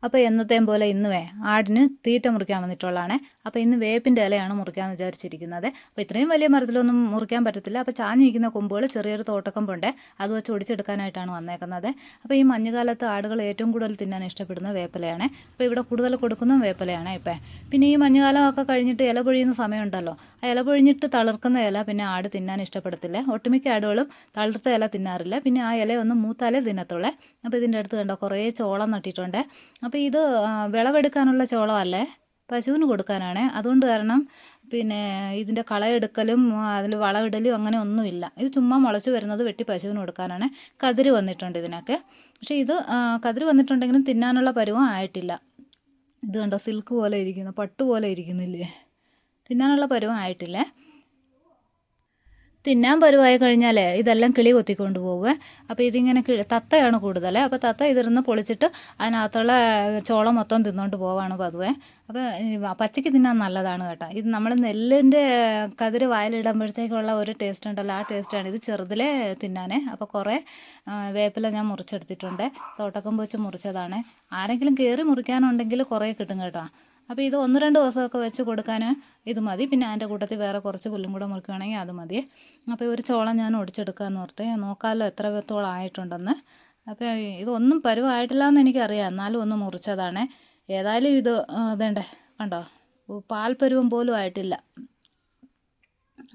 അപ്പോൾ എന്നത്തെയും പോലെ ഇന്നുവേ ആടിന് തീറ്റ മുറിക്കാൻ വന്നിട്ടുള്ളതാണ്. അപ്പോൾ ഇന്ന് വേപ്പിൻ്റെ ഇലയാണ് മുറിക്കാമെന്ന് വിചാരിച്ചിരിക്കുന്നത്. അപ്പോൾ ഇത്രയും വലിയ മരത്തിലൊന്നും മുറിക്കാൻ പറ്റത്തില്ല. അപ്പോൾ ചാഞ്ഞിരിക്കുന്ന കൊമ്പുകൾ ചെറിയൊരു തോട്ടക്കൊമ്പുണ്ട്, അത് വെച്ച് ഒടിച്ചെടുക്കാനായിട്ടാണ് വന്നേക്കുന്നത്. അപ്പോൾ ഈ മഞ്ഞുകാലത്ത് ആടുകൾ ഏറ്റവും കൂടുതൽ തിന്നാൻ ഇഷ്ടപ്പെടുന്ന വേപ്പിലയാണ്. അപ്പോൾ ഇവിടെ കൂടുതൽ കൊടുക്കുന്ന വേപ്പിലയാണ് ഇപ്പം. പിന്നെ ഈ മഞ്ഞുകാലമൊക്കെ കഴിഞ്ഞിട്ട് ഇല പൊഴിയുന്ന സമയമുണ്ടല്ലോ, ആ ഇല പൊഴിഞ്ഞിട്ട് തളിർക്കുന്ന ഇല പിന്നെ ആട് തിന്നാൻ ഇഷ്ടപ്പെടത്തില്ല. ഒട്ടുമിക്ക ആടുകളും തളിർത്ത ഇല തിന്നാറില്ല. പിന്നെ ആ ഇലയൊന്നും മൂത്താലേ തിന്നത്തുള്ളേ. അപ്പോൾ ഇതിൻ്റെ അടുത്ത് കണ്ടോ കുറേ ചോളം നട്ടിട്ടുണ്ട്. അപ്പോൾ ഇത് വിളവെടുക്കാനുള്ള ചോളമല്ലേ, പശുവിന് കൊടുക്കാനാണ്. അതുകൊണ്ട് കാരണം പിന്നെ ഇതിൻ്റെ കളയെടുക്കലും അതിൽ വളമിടലും അങ്ങനെ ഒന്നുമില്ല. ഇത് ചുമ്മാ മുളച്ച് വരുന്നത് വെട്ടി പശുവിന് കൊടുക്കാനാണ്. കതിര് വന്നിട്ടുണ്ട് ഇതിനൊക്കെ. പക്ഷേ ഇത് കതിര് വന്നിട്ടുണ്ടെങ്കിലും തിന്നാനുള്ള പരുവം ആയിട്ടില്ല. ഇത് കണ്ടോ സിൽക്ക് പോലെ ഇരിക്കുന്നു, പട്ട് പോലെ ഇരിക്കുന്നില്ലേ, തിന്നാനുള്ള പരുവം ആയിട്ടില്ലേ. തിന്നാൻ പരുവായി കഴിഞ്ഞാൽ ഇതെല്ലാം കിളി കൊത്തിക്കൊണ്ട് പോകുക. അപ്പോൾ ഇതിങ്ങനെ തത്തയാണ് കൂടുതൽ. അപ്പോൾ തത്ത ഇതിരുന്ന് പൊളിച്ചിട്ട് അതിനകത്തുള്ള ചോളം മൊത്തം തിന്നുകൊണ്ട് പോവാണ് പതുവേ. അപ്പോൾ പച്ചയ്ക്ക് തിന്നാൻ നല്ലതാണ് കേട്ടോ. ഇത് നമ്മൾ നെല്ലിൻ്റെ കതിര് വായിലിടുമ്പോഴത്തേക്കുള്ള ഒരു ടേസ്റ്റ് ഉണ്ടല്ലോ, ആ ടേസ്റ്റാണ് ഇത് ചെറുതിലേ തിന്നാൻ. അപ്പോൾ കുറേ വേപ്പില ഞാൻ മുറിച്ചെടുത്തിട്ടുണ്ട്, തോട്ടക്കൊമ്പ് വെച്ച് മുറിച്ചതാണ്. ആരെങ്കിലും കയറി മുറിക്കാനുണ്ടെങ്കിൽ കുറേ കിട്ടും കേട്ടോ. അപ്പോൾ ഇത് 1-2 ദിവസമൊക്കെ വെച്ച് കൊടുക്കാൻ ഇത് മതി. പിന്നെ അതിൻ്റെ കൂട്ടത്തിൽ വേറെ കുറച്ച് പുല്ലും കൂടെ മുറിക്കുകയാണെങ്കിൽ അത് മതി. അപ്പോൾ ഒരു ചോളം ഞാൻ ഒടിച്ചെടുക്കാമെന്ന് ഓർത്ത് നോക്കാമല്ലോ എത്ര വിത്തോളം ആയിട്ടുണ്ടെന്ന്. അപ്പോൾ ഇതൊന്നും പരുവായിട്ടില്ല എന്ന് എനിക്കറിയാം, എന്നാലും ഒന്ന് മുറിച്ചതാണ്. ഏതായാലും ഇത് ഇതേണ്ടേ കണ്ടോ, പാൽ പരുവം പോലും ആയിട്ടില്ല.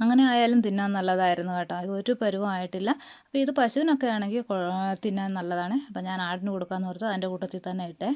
അങ്ങനെ ആയാലും തിന്നാൻ നല്ലതായിരുന്നു കേട്ടോ. ഇത് ഒരു പരുവം ആയിട്ടില്ല. അപ്പോൾ ഇത് പശുവിനൊക്കെ ആണെങ്കിൽ തിന്നാൻ നല്ലതാണ്. അപ്പോൾ ഞാൻ ആടിന് കൊടുക്കാമെന്ന് ഓർത്ത് അതിൻ്റെ കൂട്ടത്തിൽ തന്നെ ഇട്ടേ.